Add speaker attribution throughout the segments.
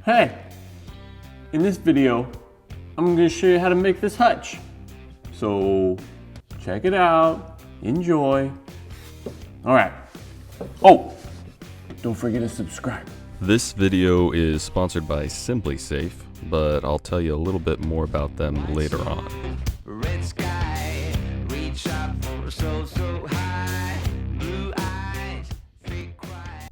Speaker 1: Hey, in this video, I'm going to show you how to make this hutch. So check it out, enjoy. All right. Oh, don't forget to subscribe.
Speaker 2: This video is sponsored by Simply Safe, but I'll tell you a little bit more about them later on.
Speaker 3: Red sky, reach up for so high, blue eyes, fake cry.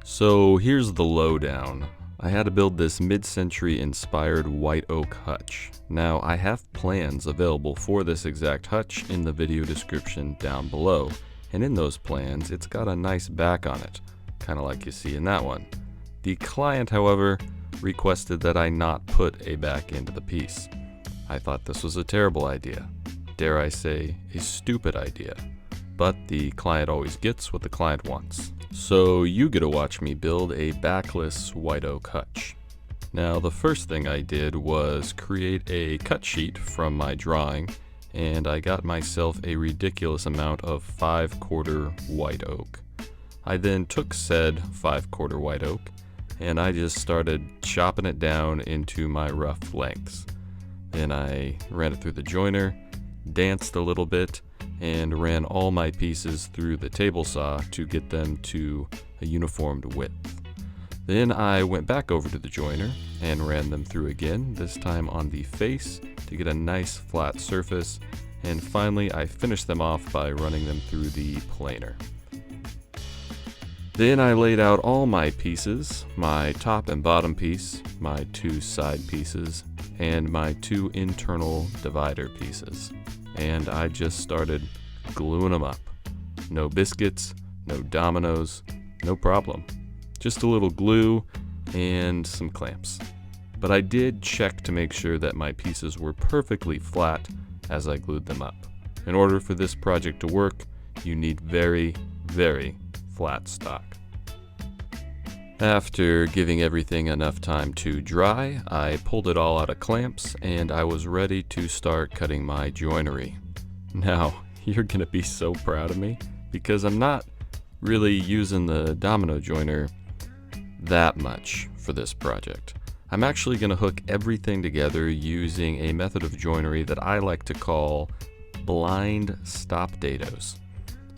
Speaker 2: So here's the lowdown. I had to build this mid-century inspired white oak hutch. Now I have plans available for this exact hutch in the video description down below, and in those plans it's got a nice back on it, kind of like you see in that one. The client, however, requested that I not put a back into the piece. I thought this was a terrible idea. Dare I say, a stupid idea. But the client always gets what the client wants. So you get to watch me build a backless white oak hutch. Now the first thing I did was create a cut sheet from my drawing, and I got myself a ridiculous amount of 5/4 white oak. I then took said 5/4 white oak and I just started chopping it down into my rough lengths. Then I ran it through the joiner, danced a little bit, and ran all my pieces through the table saw to get them to a uniformed width. Then I went back over to the joiner and ran them through again, this time on the face to get a nice flat surface, and finally I finished them off by running them through the planer. Then I laid out all my pieces, my top and bottom piece, my 2 side pieces, and my 2 internal divider pieces. And I just started gluing them up. No biscuits, no dominoes, no problem. Just a little glue and some clamps. But I did check to make sure that my pieces were perfectly flat as I glued them up. In order for this project to work, you need very, very flat stock. After giving everything enough time to dry, I pulled it all out of clamps and I was ready to start cutting my joinery. Now, you're gonna be so proud of me because I'm not really using the domino joiner that much for this project. I'm actually gonna hook everything together using a method of joinery that I like to call blind stop dados.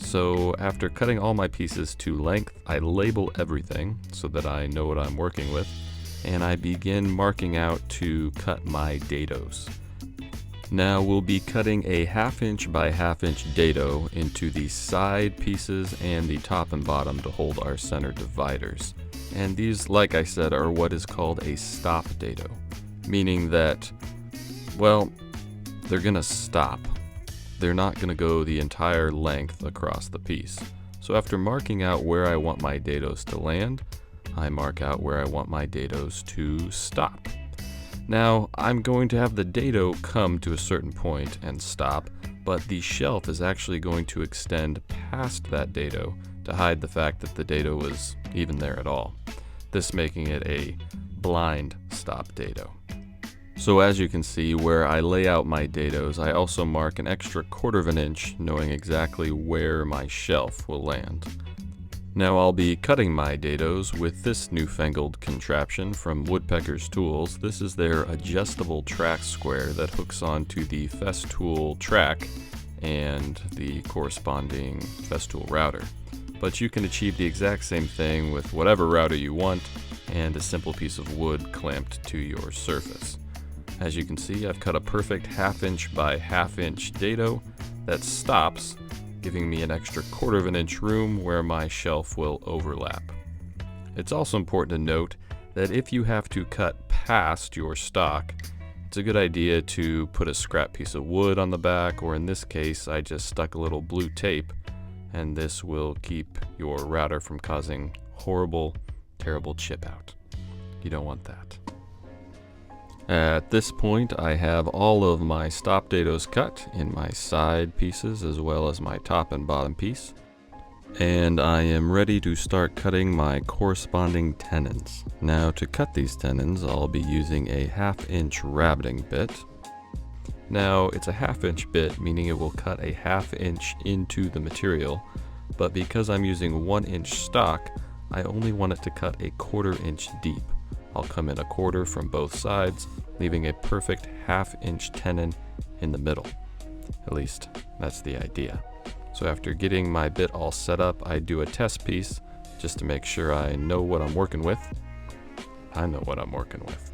Speaker 2: So after cutting all my pieces to length, I label everything so that I know what I'm working with, and I begin marking out to cut my dados. Now we'll be cutting a 1/2 inch by 1/2 inch dado into the side pieces and the top and bottom to hold our center dividers. And these, like I said, are what is called a stop dado, meaning that, well, they're gonna stop. They're not going to go the entire length across the piece. So after marking out where I want my dados to land, I mark out where I want my dados to stop. Now, I'm going to have the dado come to a certain point and stop, but the shelf is actually going to extend past that dado to hide the fact that the dado was even there at all, this making it a blind stop dado. So as you can see, where I lay out my dados, I also mark an extra 1/4 inch, knowing exactly where my shelf will land. Now I'll be cutting my dados with this newfangled contraption from Woodpecker's Tools. This is their adjustable track square that hooks onto the Festool track and the corresponding Festool router. But you can achieve the exact same thing with whatever router you want and a simple piece of wood clamped to your surface. As you can see, I've cut a perfect 1/2 inch by 1/2 inch dado that stops, giving me an extra 1/4 inch room where my shelf will overlap. It's also important to note that if you have to cut past your stock, it's a good idea to put a scrap piece of wood on the back, or in this case, I just stuck a little blue tape, and this will keep your router from causing horrible, terrible chip out. You don't want that. At this point, I have all of my stop dados cut in my side pieces as well as my top and bottom piece. And I am ready to start cutting my corresponding tenons. Now to cut these tenons, I'll be using a 1/2 inch rabbiting bit. Now it's a 1/2 inch bit, meaning it will cut a 1/2 inch into the material, but because I'm using 1 inch stock, I only want it to cut a 1/4 inch deep. I'll come in a quarter from both sides, leaving a perfect 1/2 inch tenon in the middle. At least, that's the idea. So after getting my bit all set up, I do a test piece just to make sure I know what I'm working with. I know what I'm working with.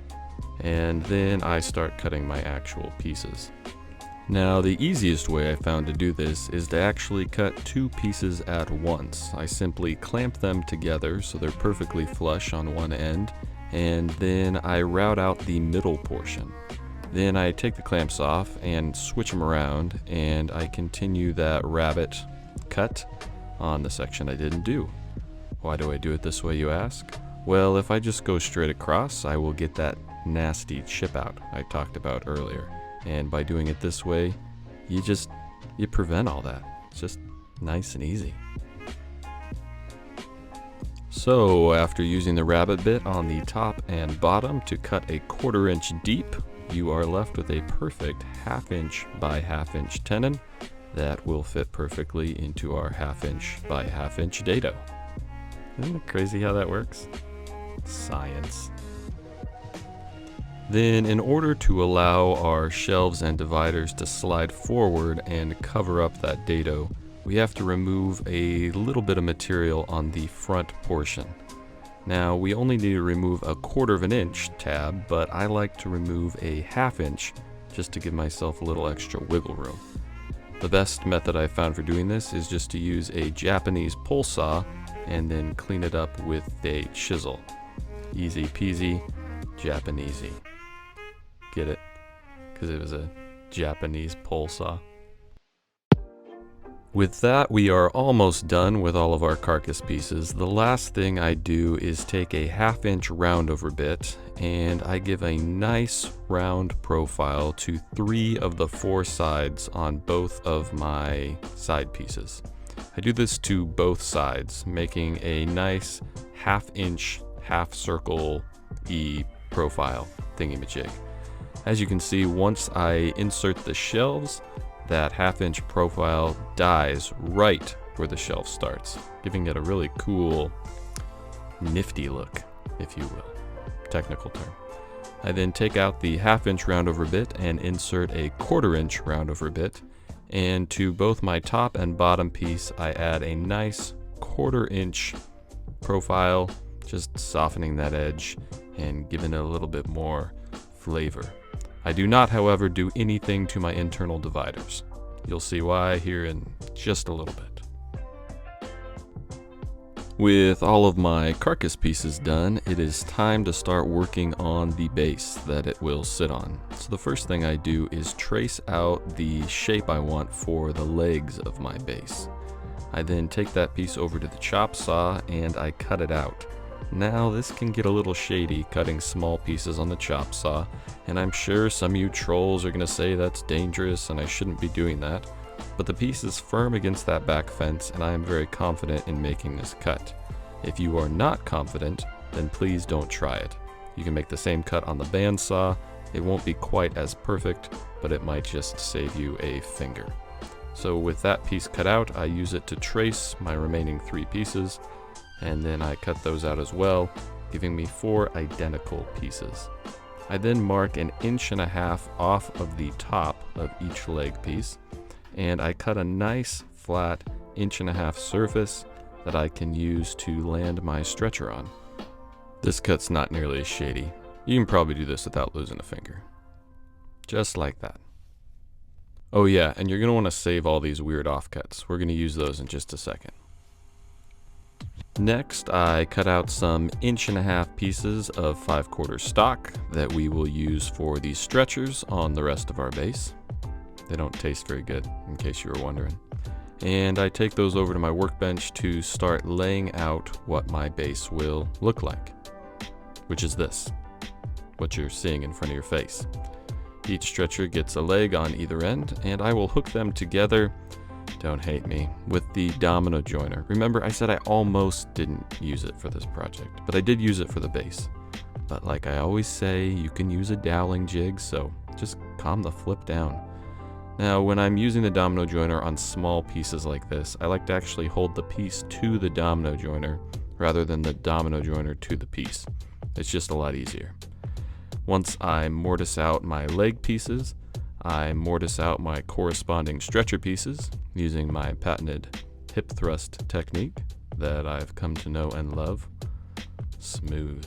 Speaker 2: And then I start cutting my actual pieces. Now, the easiest way I found to do this is to actually cut 2 pieces at once. I simply clamp them together so they're perfectly flush on one end, and then I route out the middle portion. Then I take the clamps off and switch them around, and I continue that rabbit cut on the section I didn't do. Why do I do it this way, you ask? Well, if I just go straight across, I will get that nasty chip out I talked about earlier. And by doing it this way, you prevent all that. It's just nice and easy. So after using the rabbit bit on the top and bottom to cut a 1/4 inch deep, you are left with a perfect 1/2 inch by 1/2 inch tenon that will fit perfectly into our 1/2 inch by 1/2 inch dado. Isn't it crazy how that works? Science. Then, in order to allow our shelves and dividers to slide forward and cover up that dado, we have to remove a little bit of material on the front portion. Now, we only need to remove a 1/4 inch tab, but I like to remove a 1/2 inch just to give myself a little extra wiggle room. The best method I found for doing this is just to use a Japanese pole saw and then clean it up with a chisel. Easy peasy, Japanesey. Get it? Because it was a Japanese pole saw. With that, we are almost done with all of our carcass pieces. The last thing I do is take a 1/2 inch round over bit and I give a nice round profile to 3 of the 4 sides on both of my side pieces. I do this to both sides, making a nice 1/2 inch, half circle profile thingy-majig. As you can see, once I insert the shelves, that 1/2 inch profile dies right where the shelf starts, giving it a really cool, nifty look, if you will. Technical term. I then take out the 1/2 inch round over bit and insert a 1/4 inch round over bit, and to both my top and bottom piece I add a nice 1/4 inch profile, just softening that edge and giving it a little bit more flavor. I do not, however, do anything to my internal dividers. You'll see why here in just a little bit. With all of my carcass pieces done, it is time to start working on the base that it will sit on. So the first thing I do is trace out the shape I want for the legs of my base. I then take that piece over to the chop saw and I cut it out. Now this can get a little shady cutting small pieces on the chop saw, and I'm sure some of you trolls are going to say that's dangerous and I shouldn't be doing that, but the piece is firm against that back fence and I am very confident in making this cut. If you are not confident, then please don't try it. You can make the same cut on the bandsaw. It won't be quite as perfect, but it might just save you a finger. So with that piece cut out, I use it to trace my remaining 3 pieces, and then I cut those out as well, giving me 4 identical pieces. I then mark 1.5 inches off of the top of each leg piece, and I cut a nice flat 1.5 inch surface that I can use to land my stretcher on. This cut's not nearly as shady. You can probably do this without losing a finger. Just like that. Oh yeah, and you're going to want to save all these weird offcuts. We're going to use those in just a second. Next, I cut out some 1.5 inch pieces of 5/4 stock that we will use for these stretchers on the rest of our base. They don't taste very good, in case you were wondering. And I take those over to my workbench to start laying out what my base will look like, which is this, what you're seeing in front of your face. Each stretcher gets a leg on either end, and I will hook them together, don't hate me, with the domino joiner. Remember, I said I almost didn't use it for this project, but I did use it for the base. But like I always say, you can use a doweling jig, so just calm the flip down. Now, when I'm using the domino joiner on small pieces like this, I like to actually hold the piece to the domino joiner rather than the domino joiner to the piece. It's just a lot easier. Once I mortise out my leg pieces, I mortise out my corresponding stretcher pieces using my patented hip thrust technique that I've come to know and love. Smooth.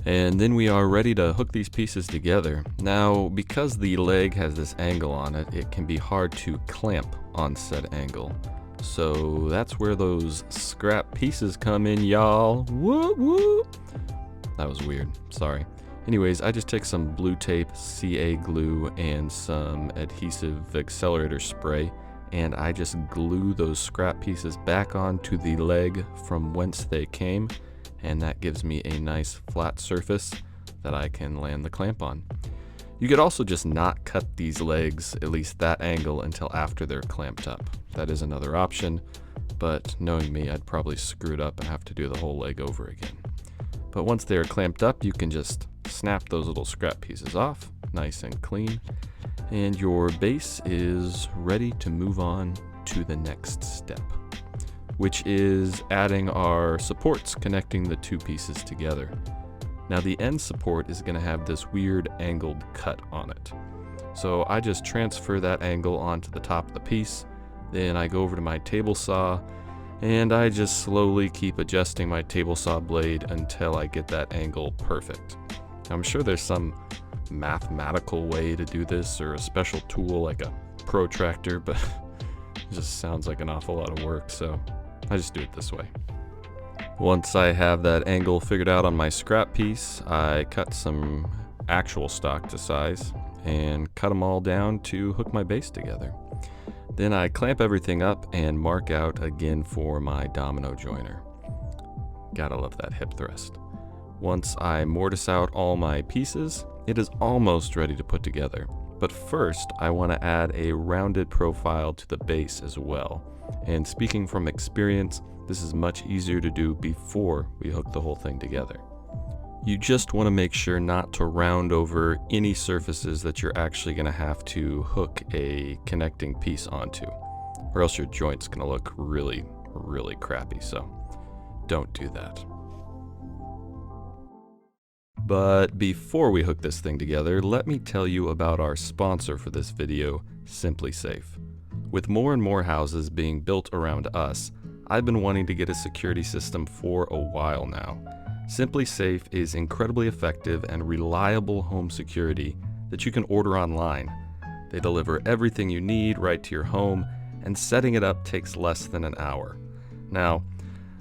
Speaker 2: And then we are ready to hook these pieces together. Now, because the leg has this angle on it, it can be hard to clamp on said angle. So that's where those scrap pieces come in, y'all. Whoop whoop. That was weird, sorry. Anyways, I just take some blue tape, CA glue, and some adhesive accelerator spray, and I just glue those scrap pieces back onto the leg from whence they came, and that gives me a nice flat surface that I can land the clamp on. You could also just not cut these legs, at least that angle, until after they're clamped up. That is another option, but knowing me, I'd probably screw it up and have to do the whole leg over again. But once they are clamped up, you can just snap those little scrap pieces off, nice and clean, and your base is ready to move on to the next step, which is adding our supports connecting the two pieces together. Now the end support is going to have this weird angled cut on it. So I just transfer that angle onto the top of the piece, then I go over to my table saw, and I just slowly keep adjusting my table saw blade until I get that angle perfect. I'm sure there's some mathematical way to do this, or a special tool like a protractor, but it just sounds like an awful lot of work, so I just do it this way. Once I have that angle figured out on my scrap piece, I cut some actual stock to size and cut them all down to hook my base together. Then I clamp everything up and mark out again for my domino joiner. Gotta love that hip thrust. Once I mortise out all my pieces, it is almost ready to put together. But first, I want to add a rounded profile to the base as well. And speaking from experience, this is much easier to do before we hook the whole thing together. You just want to make sure not to round over any surfaces that you're actually going to have to hook a connecting piece onto, or else your joint's going to look really, really crappy, so don't do that. But before we hook this thing together, let me tell you about our sponsor for this video, Simply Safe. With more and more houses being built around us, I've been wanting to get a security system for a while now. Simply Safe is incredibly effective and reliable home security that you can order online. They deliver everything you need right to your home, and setting it up takes less than an hour. Now,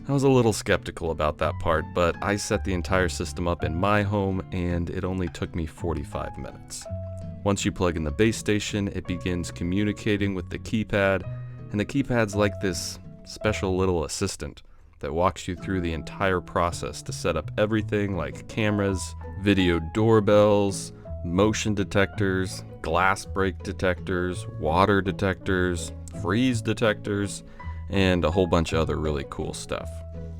Speaker 2: I was a little skeptical about that part, but I set the entire system up in my home and it only took me 45 minutes. Once you plug in the base station, it begins communicating with the keypad, and the keypad's like this special little assistant that walks you through the entire process to set up everything like cameras, video doorbells, motion detectors, glass break detectors, water detectors, freeze detectors, and a whole bunch of other really cool stuff.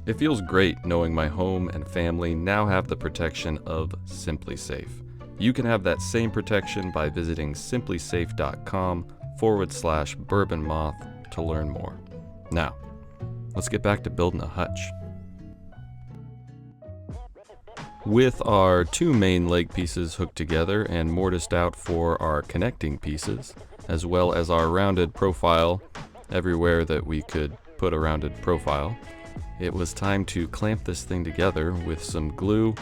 Speaker 2: It feels great knowing my home and family now have the protection of Simply Safe. You can have that same protection by visiting simplysafe.com/bourbon moth to learn more. Now, let's get back to building a hutch. With our two main leg pieces hooked together and mortised out for our connecting pieces, as well as our rounded profile everywhere that we could put a rounded profile, it was time to clamp this thing together with some glue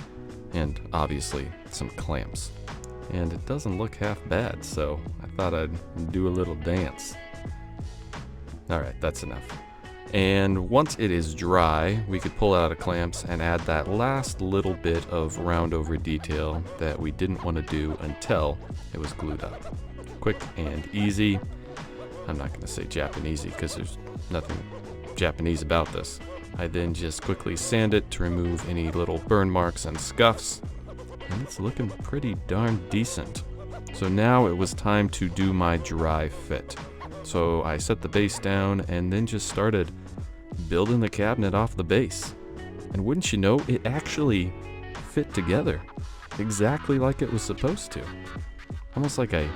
Speaker 2: and obviously some clamps. And it doesn't look half bad, so I thought I'd do a little dance. Alright, that's enough. And once it is dry, we could pull out the clamps and add that last little bit of round over detail that we didn't want to do until it was glued up. Quick and easy. I'm not going to say Japanese because there's nothing Japanese about this. I then just quickly sand it to remove any little burn marks and scuffs, and it's looking pretty darn decent. So now it was time to do my dry fit. So I set the base down and then just started building the cabinet off the base. And wouldn't you know, it actually fit together exactly like it was supposed to. Almost like I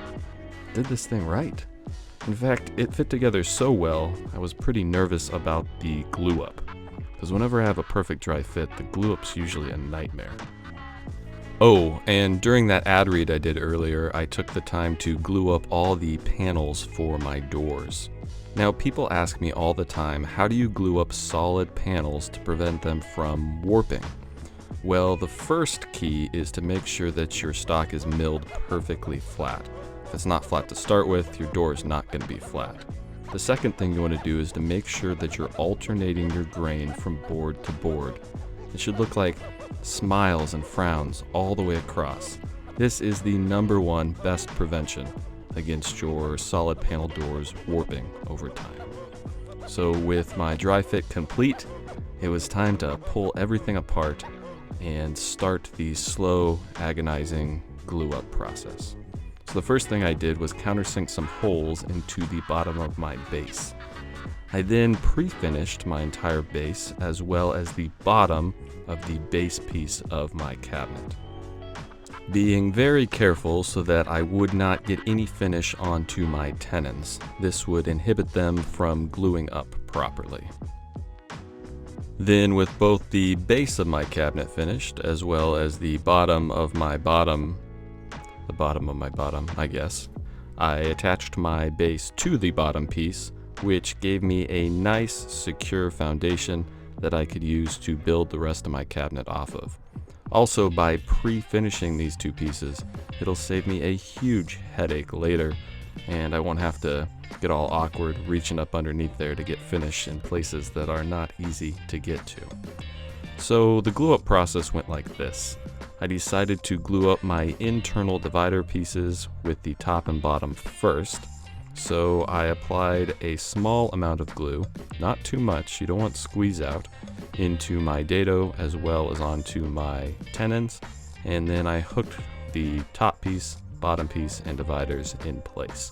Speaker 2: did this thing right. In fact, it fit together so well, I was pretty nervous about the glue up. because whenever I have a perfect dry fit, the glue up's usually a nightmare. Oh, and during that ad read I did earlier, I took the time to glue up all the panels for my doors. Now, people ask me all the time, how do you glue up solid panels to prevent them from warping? Well, the first key is to make sure that your stock is milled perfectly flat. If it's not flat to start with, your door is not going to be flat. The second thing you want to do is to make sure that you're alternating your grain from board to board. It should look like smiles and frowns all the way across. This is the #1 best prevention against your solid panel doors warping over time. So with my dry fit complete, it was time to pull everything apart and start the slow, agonizing glue up process. So the first thing I did was countersink some holes into the bottom of my base. I then pre-finished my entire base as well as the bottom of the base piece of my cabinet, being very careful so that I would not get any finish onto my tenons. This would inhibit them from gluing up properly. Then with both the base of my cabinet finished as well as the bottom of my bottom, I guess, I attached my base to the bottom piece, which gave me a nice secure foundation that I could use to build the rest of my cabinet off of. Also, by pre-finishing these two pieces, it'll save me a huge headache later, and I won't have to get all awkward reaching up underneath there to get finish in places that are not easy to get to. So the glue up process went like this. I decided to glue up my internal divider pieces with the top and bottom first. So I applied a small amount of glue, not too much, you don't want squeeze out, into my dado as well as onto my tenons, and then I hooked the top piece, bottom piece, and dividers in place.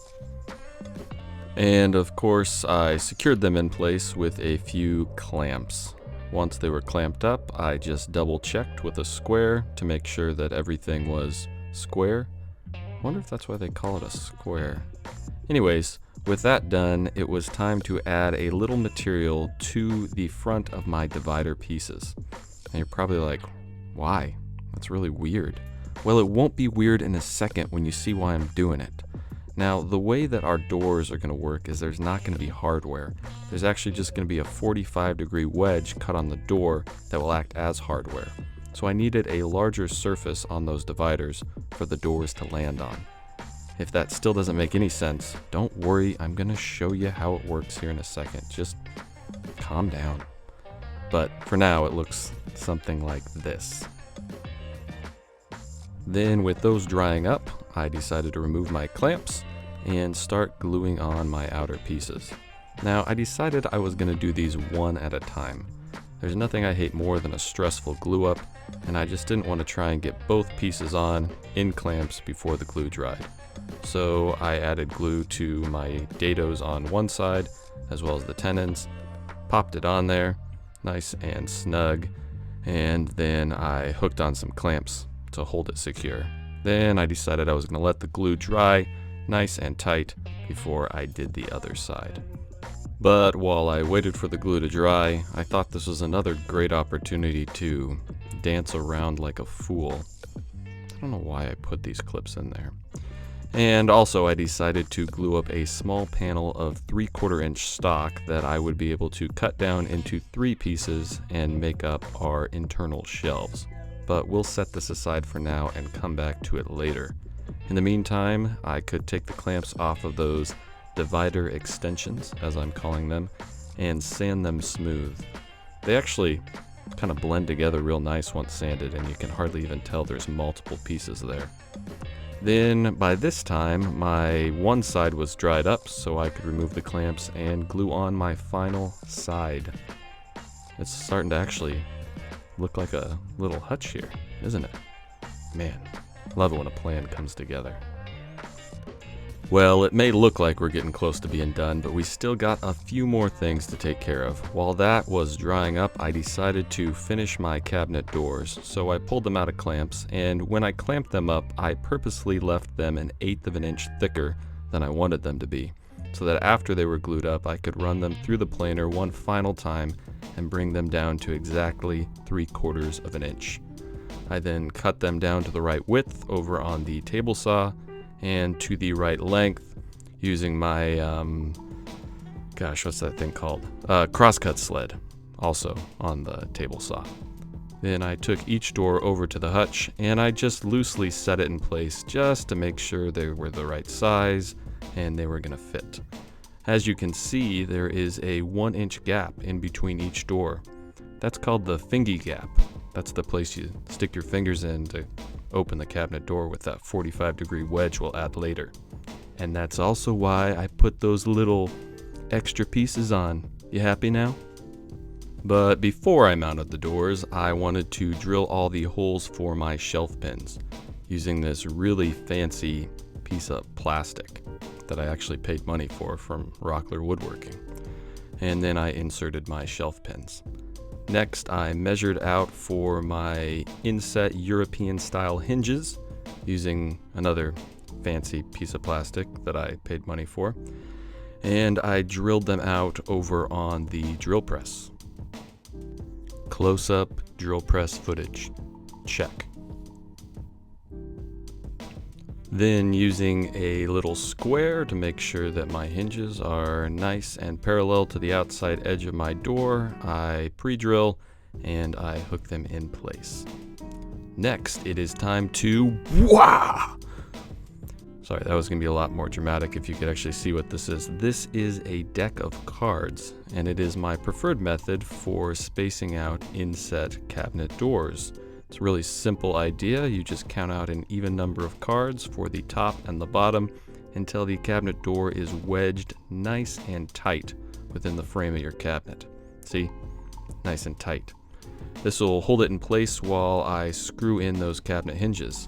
Speaker 2: And of course, I secured them in place with a few clamps. Once they were clamped up, I just double checked with a square to make sure that everything was square. I wonder if that's why they call it a square. Anyways, with that done, it was time to add a little material to the front of my divider pieces. And you're probably like, why? That's really weird. Well, it won't be weird in a second when you see why I'm doing it. Now, the way that our doors are going to work is there's not going to be hardware. There's actually just going to be a 45-degree wedge cut on the door that will act as hardware. So I needed a larger surface on those dividers for the doors to land on. If that still doesn't make any sense, don't worry, I'm going to show you how it works here in a second. Just calm down. But for now, it looks something like this. Then with those drying up, I decided to remove my clamps and start gluing on my outer pieces. Now, I decided I was going to do these one at a time. There's nothing I hate more than a stressful glue up, and I just didn't want to try and get both pieces on in clamps before the glue dried. So I added glue to my dados on one side as well as the tenons, popped it on there, nice and snug, and then I hooked on some clamps to hold it secure. Then I decided I was going to let the glue dry nice and tight before I did the other side. But while I waited for the glue to dry, I thought this was another great opportunity to dance around like a fool. I don't know why I put these clips in there. And also I decided to glue up a small panel of 3/4 inch stock that I would be able to cut down into 3 pieces and make up our internal shelves. But we'll set this aside for now and come back to it later. In the meantime, I could take the clamps off of those divider extensions, as I'm calling them, and sand them smooth. They actually kind of blend together real nice once sanded, and you can hardly even tell there's multiple pieces there. Then by this time, my one side was dried up, so I could remove the clamps and glue on my final side. It's starting to actually look like a little hutch here, isn't it? Man, love it when a plan comes together. Well, it may look like we're getting close to being done, but we still got a few more things to take care of. While that was drying up, I decided to finish my cabinet doors, so I pulled them out of clamps, and when I clamped them up, I purposely left them 1/8 of an inch thicker than I wanted them to be, so that after they were glued up, I could run them through the planer one final time and bring them down to exactly 3/4 of an inch. I then cut them down to the right width over on the table saw and to the right length using my, what's that thing called? Crosscut sled, also on the table saw. Then I took each door over to the hutch and I just loosely set it in place just to make sure they were the right size and they were going to fit. As you can see, there is a 1-inch gap in between each door. That's called the fingy gap. That's the place you stick your fingers in to open the cabinet door with that 45-degree wedge we'll add later. And that's also why I put those little extra pieces on. You happy now? But before I mounted the doors, I wanted to drill all the holes for my shelf pins using this really fancy piece of plastic that I actually paid money for from Rockler Woodworking. And then I inserted my shelf pins. Next, I measured out for my inset European style hinges using another fancy piece of plastic that I paid money for. And I drilled them out over on the drill press. Close-up drill press footage. Check. Then using a little square to make sure that my hinges are nice and parallel to the outside edge of my door, I pre-drill and I hook them in place. Next, it is time to wah! Sorry, that was going to be a lot more dramatic if you could actually see what this is. This is a deck of cards, and it is my preferred method for spacing out inset cabinet doors. It's a really simple idea. You just count out an even number of cards for the top and the bottom until the cabinet door is wedged nice and tight within the frame of your cabinet. See? Nice and tight. This will hold it in place while I screw in those cabinet hinges.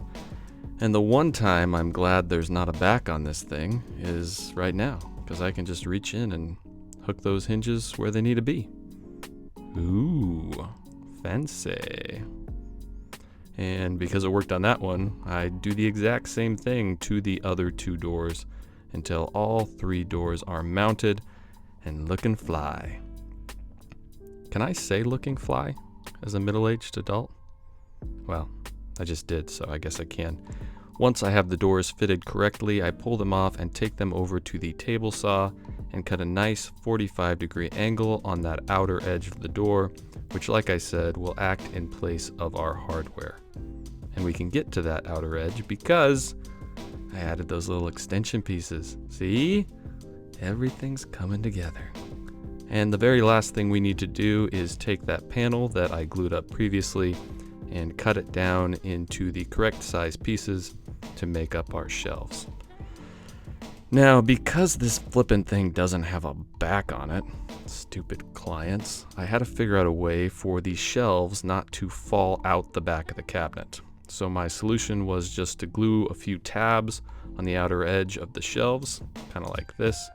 Speaker 2: And the one time I'm glad there's not a back on this thing is right now, because I can just reach in and hook those hinges where they need to be. Ooh, fancy. And because it worked on that one, I do the exact same thing to the other 2 doors until all 3 doors are mounted and looking fly. Can I say looking fly as a middle-aged adult? Well, I just did, so I guess I can. Once I have the doors fitted correctly, I pull them off and take them over to the table saw and cut a nice 45-degree angle on that outer edge of the door, which, like I said, will act in place of our hardware. And we can get to that outer edge because I added those little extension pieces. See? Everything's coming together. And the very last thing we need to do is take that panel that I glued up previously and cut it down into the correct size pieces to make up our shelves. Now, because this flippin' thing doesn't have a back on it, stupid clients, I had to figure out a way for the shelves not to fall out the back of the cabinet. So my solution was just to glue a few tabs on the outer edge of the shelves, kind of like this.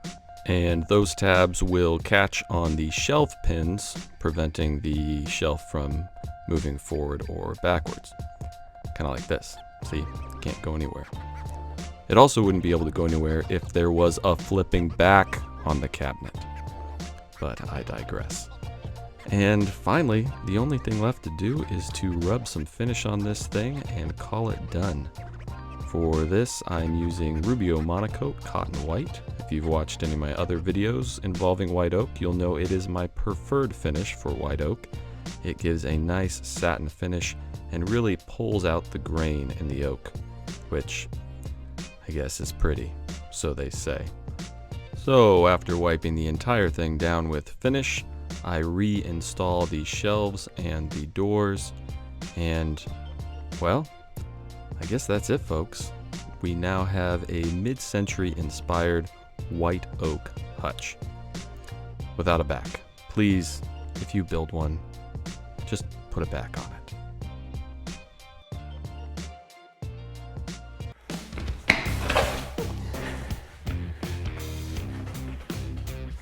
Speaker 2: And those tabs will catch on the shelf pins, preventing the shelf from moving forward or backwards. Kind of like this. See, can't go anywhere. It also wouldn't be able to go anywhere if there was a flipping back on the cabinet. But I digress. And finally, the only thing left to do is to rub some finish on this thing and call it done. For this, I'm using Rubio Monocoat Cotton White. If you've watched any of my other videos involving white oak, you'll know it is my preferred finish for white oak. It gives a nice satin finish and really pulls out the grain in the oak, which I guess is pretty, so they say. So after wiping the entire thing down with finish, I reinstall the shelves and the doors, and well, I guess that's it, folks. We now have a mid-century inspired white oak hutch without a back. Please, if you build one, just put a back on it.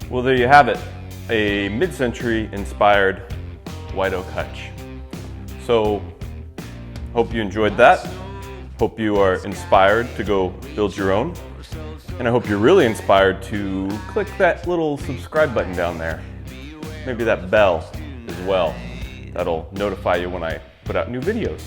Speaker 1: Well, there you have it, a mid-century inspired white oak hutch. So, hope you enjoyed that. Hope you are inspired to go build your own. And I hope you're really inspired to click that little subscribe button down there. Maybe that bell. well. That'll notify you when I put out new videos.